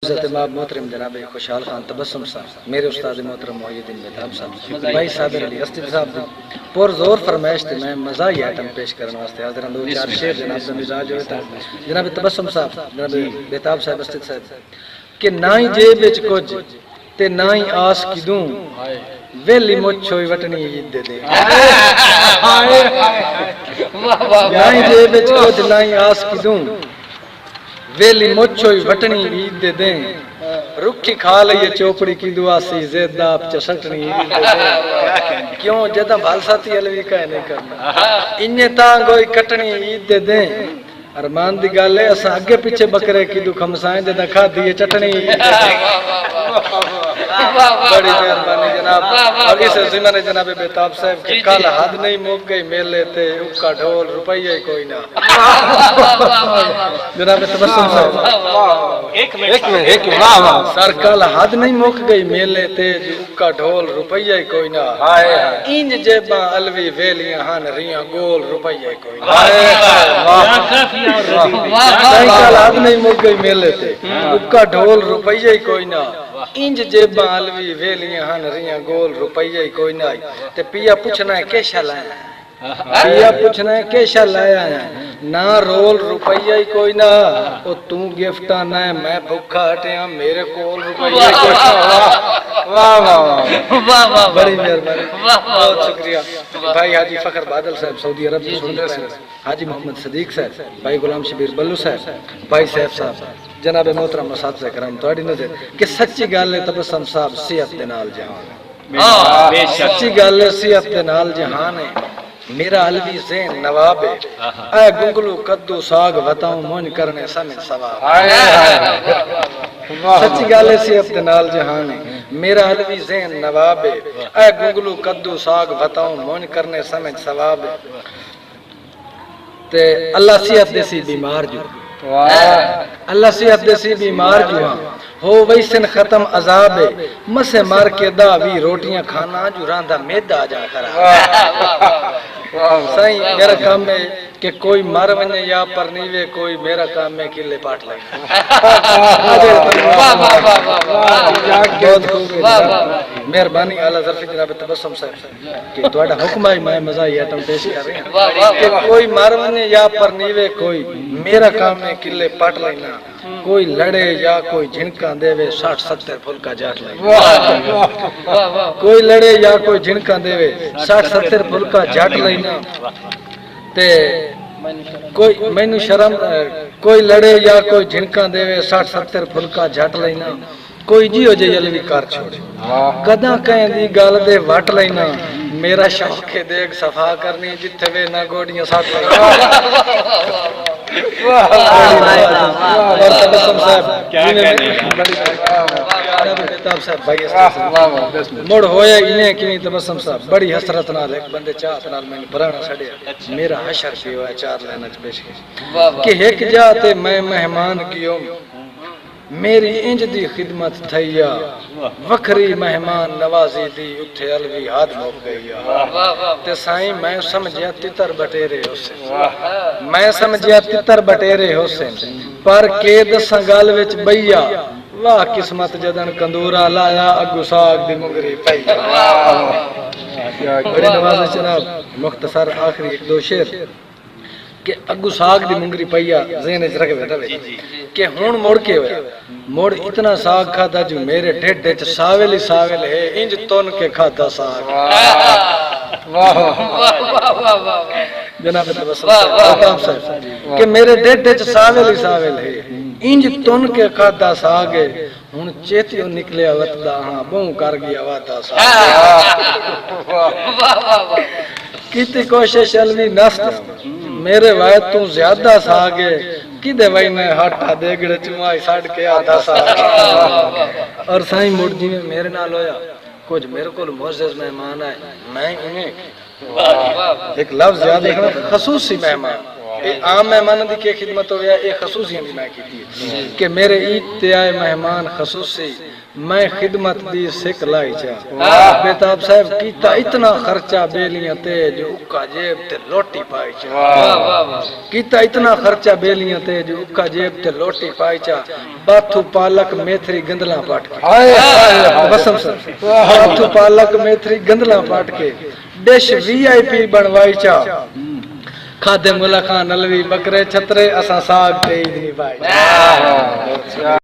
इज्जत माब मोहतरम जनाब खुशहाल खान तबस्सुम साहब, मेरे उस्ताद मोहतरम मोहिउद्दीन मेहताब साहब, भाई साबिर अली अस्तिद साहब पुरजोर फरमाइश थी मैं मजा ही आइटम पेश करने वास्ते हाजिर दो चार शेर जनाब का मिजाज होता है जनाब तबस्सुम साहब, जनाब मेहताब साहब अस्तिद साहब कि ना ही जेब विच कुछ ते ना ही आस की दूं वेली मुछ होई वटनी ईद दे दे ना ही जेब विच कुछ ना ही आस की दूं वेली मुछ होई वटनी ईद दे दे रुखी खा लइए चोपड़ी की दुआ सी ज़ेदा चसटनी ईद दे दे क्यों जदा भाल साथी अलवी का नहीं करना इन्ने तां गोई कटनी ईद दे दे अरमान दी गल है असा अगे पीछे बकरे की दु खमसाएं जदा खादी है चटनी बड़ी मेहरबानी जनाब। और इस जिम्मे ने जनाब बेताब साहब के कल हद नहीं मुक गई मेले ते उक्का ढोल रुपये कोई ना जनाब तबस्सुम साहब एक मिनट वाह वाह सर कल हद नहीं मुक गई मेले ते उक्का ढोल रुपये कोई ना इंज जेबा अलवी वेलियां हन रियां गोल रुपये कोई ना कल हद नहीं मुक गई मेले ते उक्का ढोल रुपये कोई ना इंज जेबा अलवी वेलियां हन रियां गोल रुपये कोई ना ते पिया पूछना है केशा लाया पिया पूछना है केशा लाया ना रोल रुपया ही कोई ना ओ तू गिफ्ट आना है मैं भूखा हटिया मेरे कोल रुपया कोई ना वाह वाह वाह वाह बड़ी मेहरबानी बहुत शुक्रिया भाई हाजी फखर बादल साहब सऊदी अरब से सुन रहे हैं, हाजी मोहम्मद सदीक साहब, भाई गुलाम शबीर बल्लू साहब, भाई सैफ साहब, जनाब मोहतरम मसातिज़ करम तोड़ी नज़र कि सच्ची गल है तबस्सुम साहब सेहत दे नाल जहान है सच्ची गल है सेहत दे नाल जहान है मेरा अलवी ज़ेन नवाब है ऐ गुंगलू कद्दू साग बताऊं मुंज करने समझ सवाब सच्ची गल है सेहत दे नाल जहान है मेरा अलवी ज़ेन नवाब है ऐ गुंगलू कद्दू साग बताऊं मुंज करने समझ सवाब है ते अल्लाह सेहत देसी बीमार जो अल्लाह सेहत देसी बीमार जो हो वैसन खत्म अजाब है मसे मार के दावी रोटियां खाना जो रांधा मेदा जा करा सही मेरा काम है कि कोई मर वने या पर नीवे कोई मेरा काम है किले पाट ले मेहरबानी आला ज़रफ़ी जनाब तबस्सुम साहब कि ਤੁਹਾਡਾ हुक्म है मैं मजा ही आइटम पेश कर रहे हैं कि कोई मर वने या पर नीवे कोई मेरा काम है किले पाट लेना कोई लड़े या कोई झिनका देवे 60-70 फुलका जाट ले कोई लड़े या कोई झिनका देवे 60-70 फुलका जाट लेना ते कोई मैनू शर्म कोई लड़े या कोई झिनका देवे 60-70 फुलका जाट लेना कोई जियो जे अलवी कर छोड़े कदा कहें दी गल दे वट लेना मेरा शौक है देख सफा करनी जिथे वे ना गोडियां साथ मुड़ होया इन्हें कि तबस्सुम साहब बड़ी हसरत नाल एक बंदे चाहत नाल मैंने पुराना छड़िया मेरा हशर भी होया 4 लाइन पेश कि एक जाते मैं मेहमान कियो मेरी इंज दी खिदमत थैया वखरी मेहमान नवाजी दी उठे अलवी हाथ मुक गईया ते साईं मैं समझिया तितर बटेरे होसे मैं समझिया तितर बटेरे होसे पर के दसां गल विच बईया वाह किस्मत जदन कंदूरा लाया अगू साग दी मुगरी पई बड़ी नवाज जनाब मुख्तसर आखिरी 1-2 शेर कि अगू साग दी मुंगरी पैया ज़हन च रख बैठा कि हुन मुड़ के होया मुड़ इतना साग खादा जो मेरे ढिड च सावेल ही सावेल है इंज तुन के खादा साग वाह वाह जनाब तबस्सुम साहब कि मेरे ढिड च सावेल ही सावेल है इंज तुन के खादा साग है हुन चेतियो निकलिया वतदा हां बहु कर गया वादा साग कितनी कोशिश अलवी नस्त मेरे वायद तू ज्यादा सागे किदे वही मैं हाटा देगड़े चुमाई साड़ के आधा साग और साईं मुड़ जी में मेरे नाल होया कुछ मेरे को मोअज़्ज़ज़ मेहमान आए मैं इन्हें एक लफ्ज याद रखना खसूसी मेहमान ये आम मेहमान दी के खिदमत हो गया, ये खसूसियां दी मैं की कि मेरे ईद ते आए मेहमान खसूसी मैं खिदमत दी सिक लाई चा। बेताब साहब कीता इतना खर्चा बेलियां ते जो उक्का जेब ते लोटी पाई चा। कीता इतना खर्चा बेलियां ते जो उक्का जेब ते लोटी पाई चा। बाथू पालक मेथरी गंदला पाट के बसम सर बाथू पालक मेथरी गंदला पाट के डिश VIP बनवाई चा। खादे मुला खान नलवी बकरे छतरे असा साग ते ईद नी पाई।